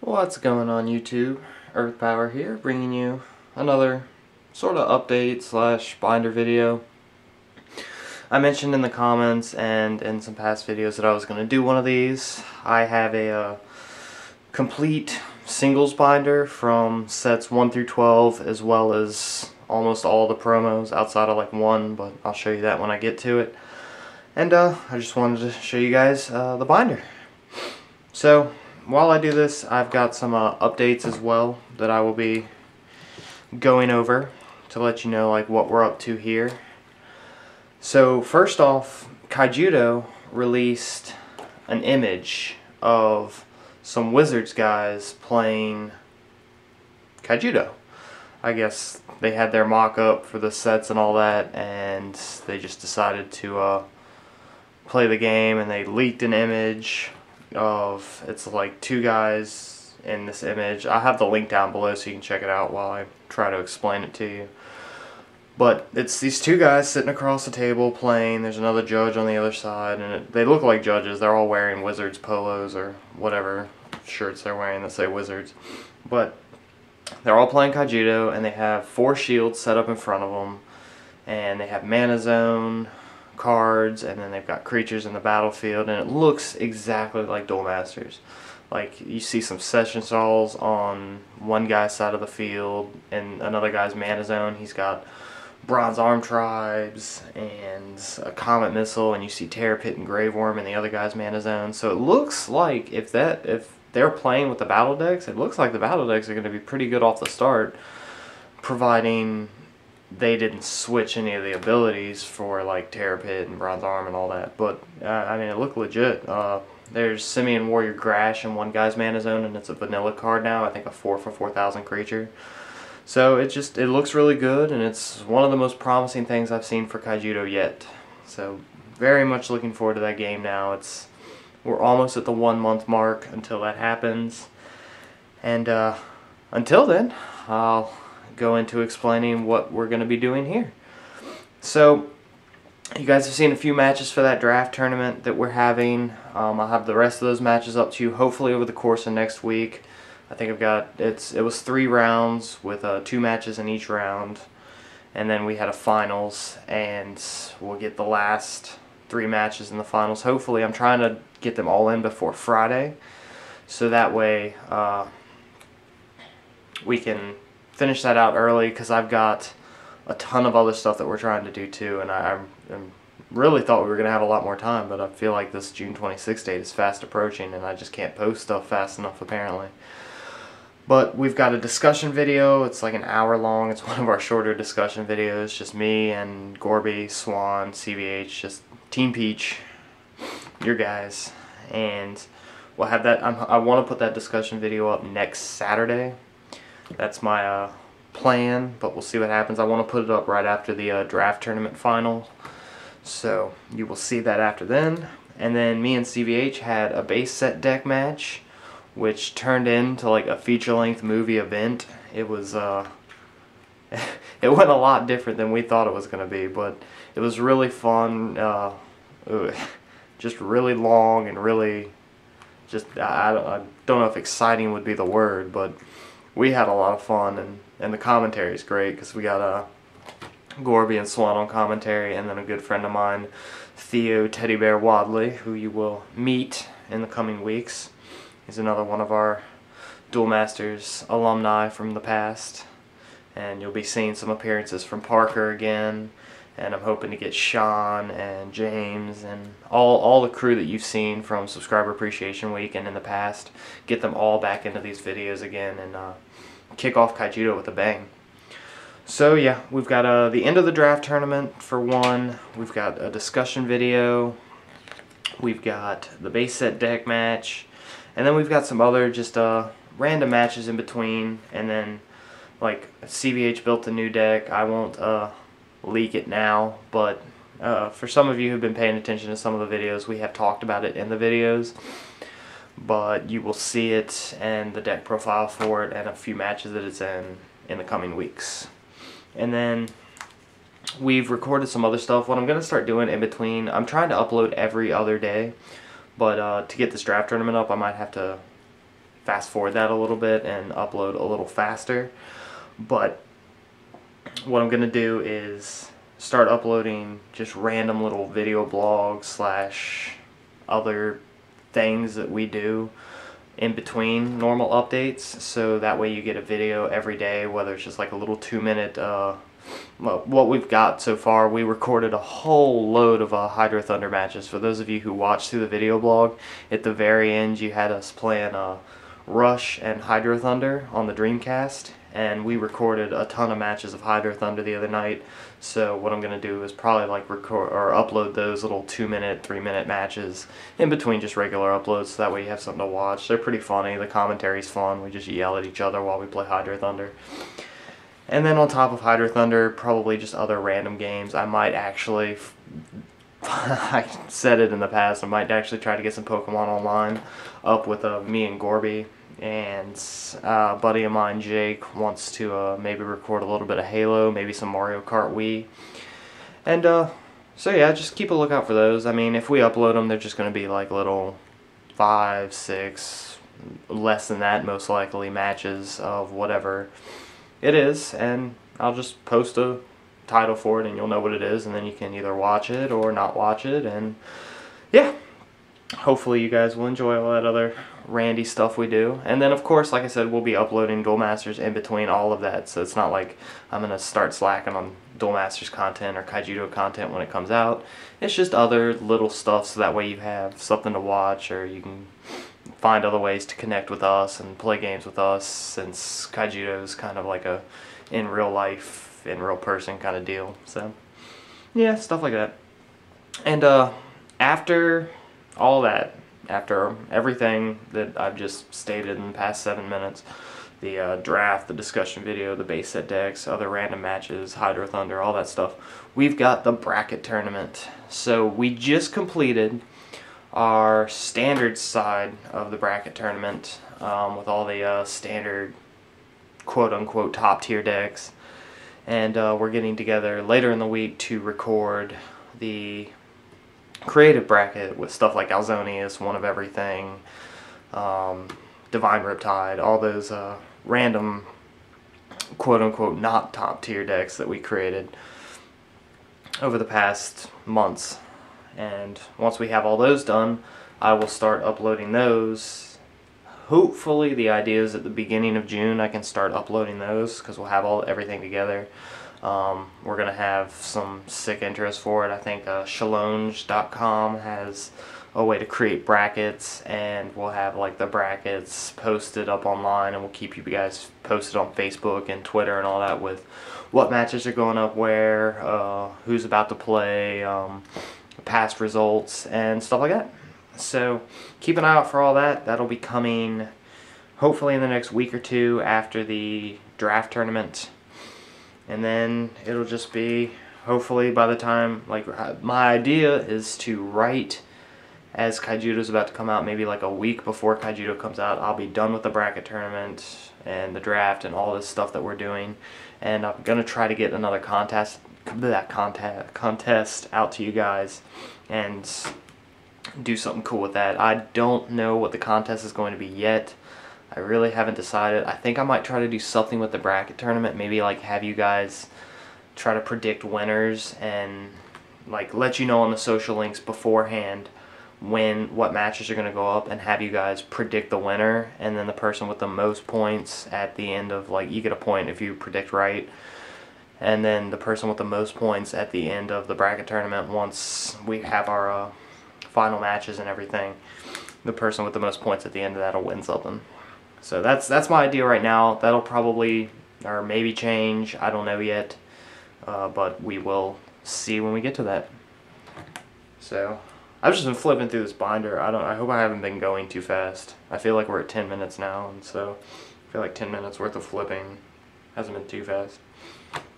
What's going on YouTube? Earth Power here, bringing you another sort of update slash binder video. I mentioned in the comments and in some past videos that I was going to do one of these. I have a complete singles binder from sets 1 through 12, as well as almost all the promos outside of like one, but I'll show you that when I get to it. And I just wanted to show you guys the binder. So while I do this, I've got some updates as well that I will be going over to let you know like what we're up to here. So first off, Kaijudo released an image of some Wizards guys playing Kaijudo. I guess they had their mock-up for the sets and all that, and they just decided to play the game, and they leaked an image of, it's like two guys in this image. I have the link down below so you can check it out while I try to explain it to you. But it's these two guys sitting across the table playing. There's another judge on the other side, and they look like judges. They're all wearing Wizards polos or whatever shirts they're wearing that say Wizards. But they're all playing Kaijudo, and they have 4 shields set up in front of them, and they have Mana Zone cards, and then they've got creatures in the battlefield, and it looks exactly like Duel Masters. Like, you see some Session Stalls on one guy's side of the field, and another guy's Mana Zone. He's got Bronze Arm Tribes and a Comet Missile, and you see Terror Pit and Grave Worm in the other guy's Mana Zone. So it looks like if they're playing with the battle decks, it looks like the battle decks are going to be pretty good off the start, providing they didn't switch any of the abilities for like Terror Pit and Bronze Arm and all that. But I mean, it looked legit. There's Simian Warrior Grash in one guy's Mana Zone, and it's a vanilla card now. I think a 4 for 4,000 creature. So it looks really good, and it's one of the most promising things I've seen for Kaijudo yet. So very much looking forward to that game now. We're almost at the 1 month mark until that happens, and until then, I'll go into explaining what we're going to be doing here. So you guys have seen a few matches for that draft tournament that we're having. I'll have the rest of those matches up to you hopefully over the course of next week. I think I've got, it was 3 rounds with 2 matches in each round, and then we had a finals, and we'll get the last 3 matches in the finals. Hopefully, I'm trying to get them all in before Friday, so that way we can finish that out early, because I've got a ton of other stuff that we're trying to do too, and I really thought we were going to have a lot more time, but I feel like this June 26th date is fast approaching, and I just can't post stuff fast enough apparently. But we've got a discussion video. It's like an hour long. It's one of our shorter discussion videos. Just me and Gorby, Swan, CVH, just Team Peach, your guys. And we'll have that. I want to put that discussion video up next Saturday. That's my plan, but we'll see what happens. I want to put it up right after the draft tournament final. So you will see that after then. And then me and CVH had a base set deck match, which turned into like a feature-length movie event. It was it went a lot different than we thought it was going to be, but it was really fun. Just really long and really just, I don't know if exciting would be the word, but we had a lot of fun, and the commentary is great because we got Gorby and Swan on commentary, and then a good friend of mine, Theo Teddy Bear Wadley, who you will meet in the coming weeks. He's another one of our Duel Masters alumni from the past, and you'll be seeing some appearances from Parker again, and I'm hoping to get Sean and James and all the crew that you've seen from Subscriber Appreciation Week and in the past, get them all back into these videos again and kick off Kaijudo with a bang. So yeah, we've got the end of the draft tournament for one, we've got a discussion video, we've got the base set deck match, and then we've got some other just random matches in between, and then like CVH built a new deck. I won't leak it now, but for some of you who've been paying attention to some of the videos, we have talked about it in the videos, but you will see it and the deck profile for it and a few matches that it's in the coming weeks. And then we've recorded some other stuff. What I'm going to start doing in between, I'm trying to upload every other day, but to get this draft tournament up, I might have to fast forward that a little bit and upload a little faster. But what I'm going to do is start uploading just random little video blogs slash other things that we do in between normal updates, so that way you get a video every day, whether it's just like a little 2-minute what we've got so far. We recorded a whole load of Hydro Thunder matches. For those of you who watched through the video blog, at the very end you had us playing Rush and Hydro Thunder on the Dreamcast, and we recorded a ton of matches of Hydro Thunder the other night. So what I'm going to do is probably like record or upload those little 2-minute, 3-minute matches in between just regular uploads, so that way you have something to watch. They're pretty funny. The commentary's fun. We just yell at each other while we play Hydro Thunder. And then on top of Hydro Thunder, probably just other random games. I might actually, I said it in the past, I might actually try to get some Pokemon Online up with me and Gorby. And a buddy of mine, Jake, wants to maybe record a little bit of Halo, maybe some Mario Kart Wii. And so yeah, just keep a lookout for those. I mean, if we upload them, they're just going to be like little 5, 6, less than that most likely, matches of whatever it is, and I'll just post a title for it and you'll know what it is, and then you can either watch it or not watch it. And yeah, hopefully you guys will enjoy all that other randy stuff we do. And then of course, like I said, we'll be uploading Duel Masters in between all of that, so it's not like I'm gonna start slacking on Duel Masters content or Kaijudo content when it comes out. It's just other little stuff, so that way you have something to watch, or you can find other ways to connect with us and play games with us, since Kaijudo is kind of like a in real life, in real person kind of deal. So yeah, stuff like that. And after all that, after everything that I've just stated in the past 7 minutes, the draft, the discussion video, the base set decks, other random matches, Hydro Thunder, all that stuff, we've got the bracket tournament. So we just completed our standard side of the bracket tournament with all the standard quote-unquote top-tier decks, and we're getting together later in the week to record the creative bracket with stuff like Alzonius, One of Everything, Divine Riptide, all those random quote-unquote not top-tier decks that we created over the past months. And once we have all those done, I will start uploading those. Hopefully the idea is at the beginning of June I can start uploading those, because we'll have everything together. We're going to have some sick intros for it. I think Shalonge.com has a way to create brackets, and we'll have like the brackets posted up online, and we'll keep you guys posted on Facebook and Twitter and all that with what matches are going up where, who's about to play, past results and stuff like that. So keep an eye out for all that. That'll be coming hopefully in the next week or two after the draft tournament, and then it'll just be hopefully by the time, like, my idea is to write as Kaijudo's about to come out, maybe like a week before Kaijudo comes out. I'll be done with the bracket tournament and the draft and all this stuff that we're doing, and I'm gonna try to get another contest out to you guys and do something cool with that. I don't know what the contest is going to be yet. I really haven't decided. I think I might try to do something with the bracket tournament, maybe like have you guys try to predict winners and like let you know on the social links beforehand what matches are going to go up, and have you guys predict the winner, and then the person with the most points at the end of, like, you get a point if you predict right, and then the person with the most points at the end of the bracket tournament, once we have our final matches and everything, the person with the most points at the end of that will win something. So that's my idea right now. That'll probably or maybe change, I don't know yet, but we will see when we get to that. So I've just been flipping through this binder. I hope I haven't been going too fast. I feel like we're at 10 minutes now, and so I feel like 10 minutes worth of flipping hasn't been too fast.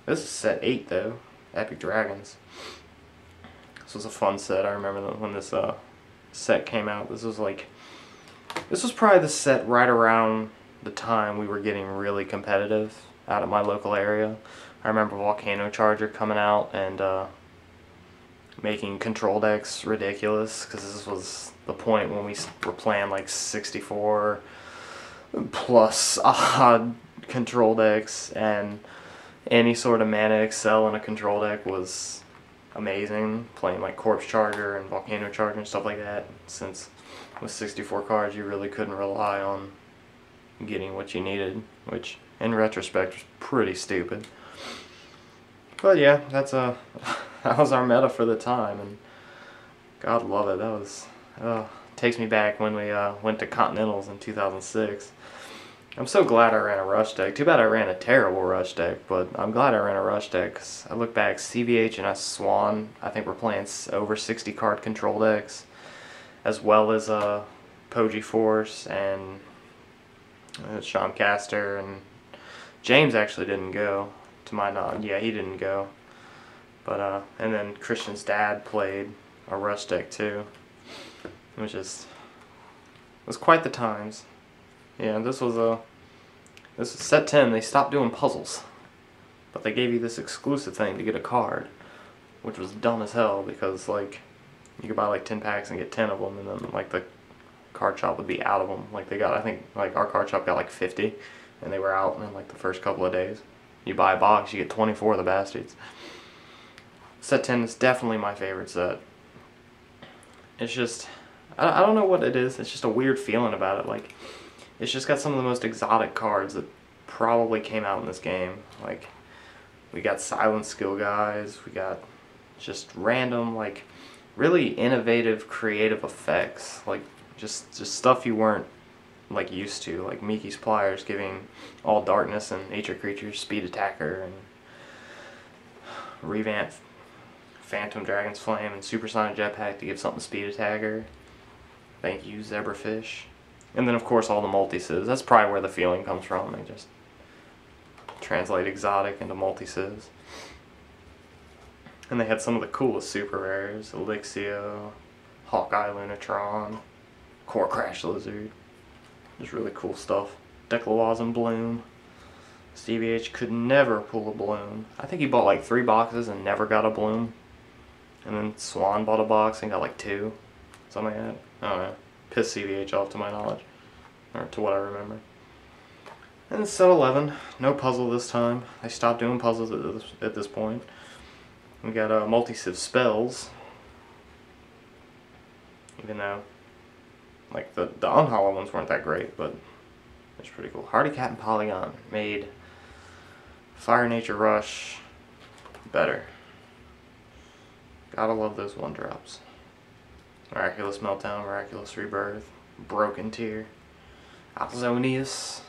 This is set 8 though, Epic Dragons. This was a fun set. I remember when this set came out. This was probably the set right around the time we were getting really competitive out at my local area. I remember Volcano Charger coming out and making control decks ridiculous, because this was the point when we were playing like 64 plus odd control decks, and any sort of mana excel in a control deck was amazing. Playing like Corpse Charger and Volcano Charger and stuff like that, since with 64 cards you really couldn't rely on getting what you needed, which in retrospect was pretty stupid. But yeah, that's that was our meta for the time, and God love it. That was takes me back when we went to Continentals in 2006. I'm so glad I ran a rush deck. Too bad I ran a terrible rush deck, but I'm glad I ran a rush deck, because I look back, CVH and us Swan, I think we're playing over 60 card control decks, as well as Poji Force and Sean Caster, and James actually didn't go, to my knowledge. Yeah, he didn't go. But and then Christian's dad played a rush deck too, which was quite the times. Yeah, this was set 10. They stopped doing puzzles, but they gave you this exclusive thing to get a card, which was dumb as hell, because like you could buy like 10 packs and get 10 of them, and then like the card shop would be out of them. Like they got, I think like our card shop got like 50, and they were out in like the first couple of days. You buy a box, you get 24 of the bastards. Set 10 is definitely my favorite set. It's just, I don't know what it is. It's just a weird feeling about it. Like, it's just got some of the most exotic cards that probably came out in this game. Like, we got silent skill guys. We got just random, like, really innovative, creative effects. Like, just stuff you weren't like used to. Like Miki's Pliers giving all darkness and nature creatures speed attacker, and revamp Phantom Dragon's Flame and Supersonic Jetpack to give something speed attacker. Thank you, Zebrafish. And then of course all the multi-sieves. That's probably where the feeling comes from. They just translate exotic into multi-sieves. And they had some of the coolest super rares: Elixio, Hawkeye Lunatron, Core Crash Lizard. Just really cool stuff. Declawazam Bloom. CVH could never pull a Bloom. I think he bought like 3 boxes and never got a Bloom. And then Swan bought a box and got like 2. Something like that. I don't know. Pissed CVH off to my knowledge. Or to what I remember. And set 11. No puzzle this time. They stopped doing puzzles at this point. We got multi-civ spells. Even though like the unhollow ones weren't that great, but it's pretty cool. Hardy Cat and Polygon made Fire Nature Rush better. Gotta love those 1-drops. Miraculous Meltdown, Miraculous Rebirth, Broken Tear, Alzonius.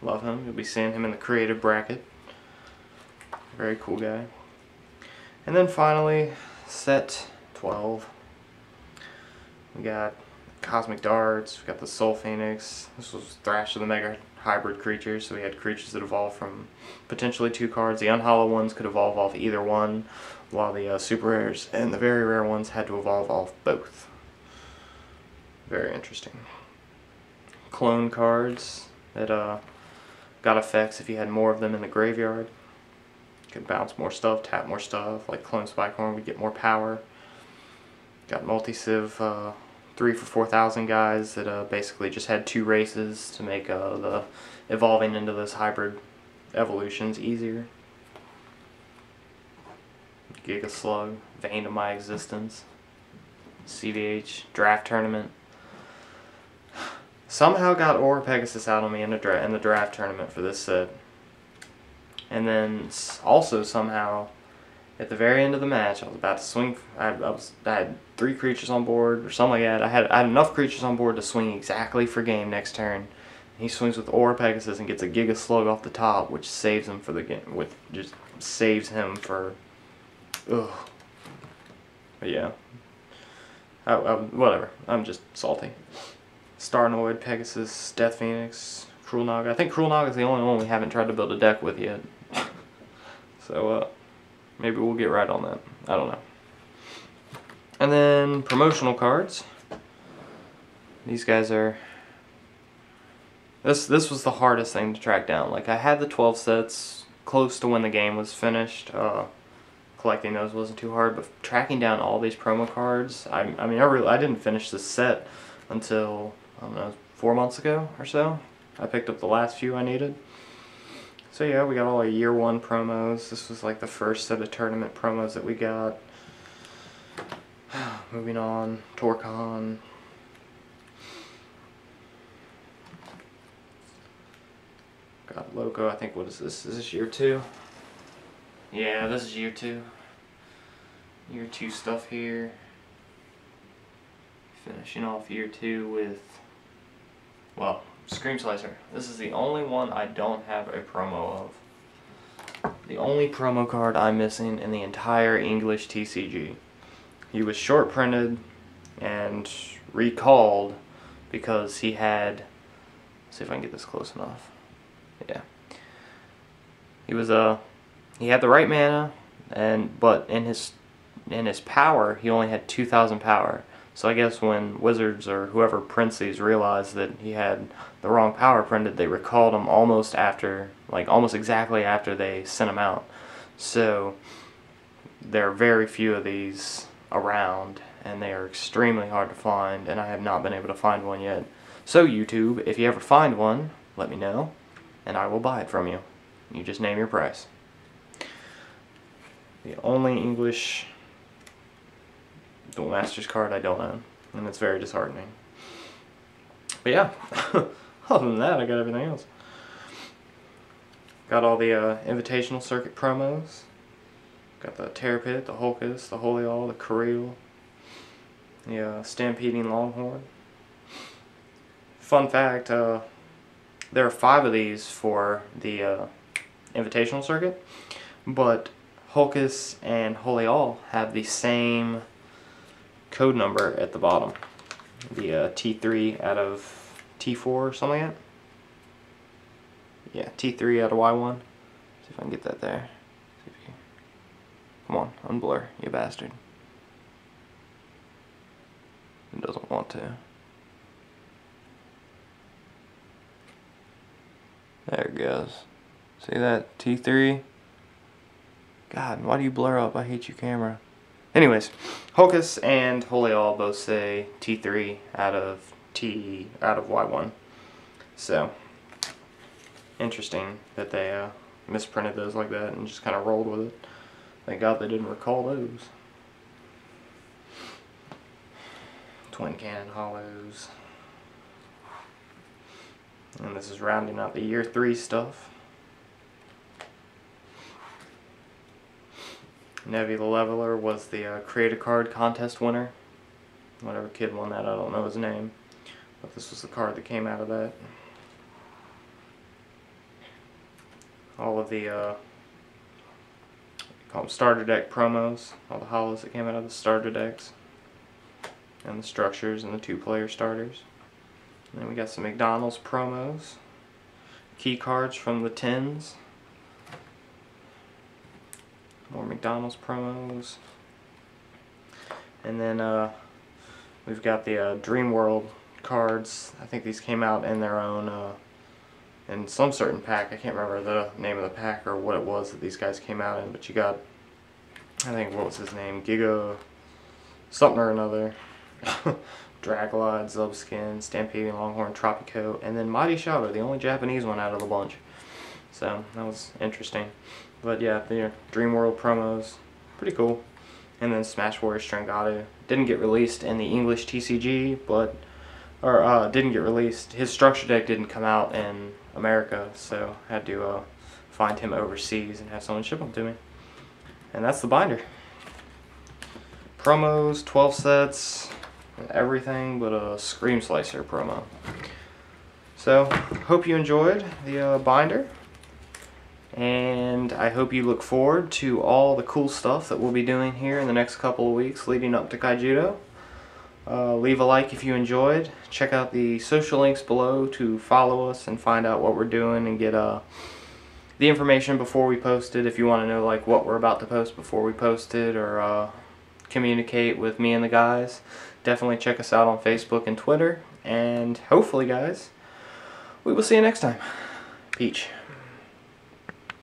Love him. You'll be seeing him in the creative bracket. Very cool guy. And then finally, set 12. We got Cosmic Darts, we got the Soul Phoenix. This was Thrash of the Mega Hybrid creatures, so we had creatures that evolve from potentially 2 cards. The unhollow ones could evolve off either one, while the super rares and the very rare ones had to evolve off both. Very interesting. Clone cards that got effects if you had more of them in the graveyard. You could bounce more stuff, tap more stuff. Like Clone Spikehorn would get more power. Got multi-civ 3 for 4,000 guys that basically just had 2 races to make the evolving into those hybrid evolutions easier. Giga Slug, Vein of My Existence, CVH, Draft Tournament. Somehow got Aura Pegasus out on me in the draft tournament for this set. And then also somehow, at the very end of the match, I was about to swing. I had 3 creatures on board or something like that. I had enough creatures on board to swing exactly for game next turn. He swings with Aura Pegasus and gets a Giga Slug off the top, which saves him for the game. Which just saves him for. Ugh. But yeah. Whatever. I'm just salty. Starnoid, Pegasus, Death Phoenix, Cruel Naga. I think Cruel Naga is the only one we haven't tried to build a deck with yet. So maybe we'll get right on that. I don't know. And then promotional cards. These guys are. This was the hardest thing to track down. Like I had the 12 sets close to when the game was finished. Collecting those wasn't too hard, but tracking down all these promo cards. I mean, I didn't finish this set until I don't know 4 months ago or so. I picked up the last few I needed. So yeah, we got all our year 1 promos. This was like the first set of tournament promos that we got. Moving on, Torcon. Got Loco, I think, what is this? Is this year 2? Yeah, this is year 2. Year 2 stuff here. Finishing off year 2 with, well, Scream Slicer. This is the only one I don't have a promo of. The only promo card I'm missing in the entire English TCG. He was short printed and recalled because he had, let's see if I can get this close enough. Yeah. He had the right mana, but in his power, he only had 2,000 power. So I guess when Wizards or whoever prints these realized that he had the wrong power printed, they recalled him almost exactly after they sent him out. So there are very few of these around, and they are extremely hard to find, and I have not been able to find one yet. So YouTube, if you ever find one, let me know, and I will buy it from you. You just name your price. The only English Duel Masters card I don't own, and it's very disheartening. But yeah, other than that, I got everything else. Got all the Invitational Circuit promos. Got the Terrapit, the Hulkus, the Holy All, the Kareel, the Stampeding Longhorn. Fun fact, there are 5 of these for the Invitational Circuit, but Hulkus and Holy All have the same code number at the bottom. The T3 out of T4 or something like that. Yeah, T3 out of Y1. See if I can get that there. Come on, unblur, you bastard. It doesn't want to. There it goes. See that? T3? God, why do you blur up? I hate you, camera. Anyways, Hulkus and Holy All both say T3 out of Y1. So, interesting that they misprinted those like that and just kind of rolled with it. Thank God they didn't recall those. Twin Cannon Hollows. And this is rounding out the year 3 stuff. Nevi the Leveler was the Create a Card contest winner. Whatever kid won that, I don't know his name. But this was the card that came out of that. All of the call them starter deck promos, all the hollows that came out of the starter decks, and the structures and the 2-player starters. And then we got some McDonald's promos, key cards from the tins, more McDonald's promos, and then we've got the Dream World cards. I think these came out in their own in some certain pack. I can't remember the name of the pack or what it was that these guys came out in, but you got, I think, what was his name? Giga something or another. Draglide, Zubskin, Stampeding Longhorn, Tropico, and then Mighty Shadow, the only Japanese one out of the bunch. So that was interesting. But yeah, the Dream World promos, pretty cool. And then Smash Warrior Strangado didn't get released in the English TCG, but didn't get released. His structure deck didn't come out in America, so I had to find him overseas and have someone ship him to me. And that's the binder. Promos, 12 sets, everything but a Scream Slicer promo. So, hope you enjoyed the binder, and I hope you look forward to all the cool stuff that we'll be doing here in the next couple of weeks leading up to Kaijudo. Leave a like if you enjoyed. Check out the social links below to follow us and find out what we're doing and get the information before we post it. If you want to know like what we're about to post before we post it, or communicate with me and the guys, definitely check us out on Facebook and Twitter. And hopefully, guys, we will see you next time. Peach.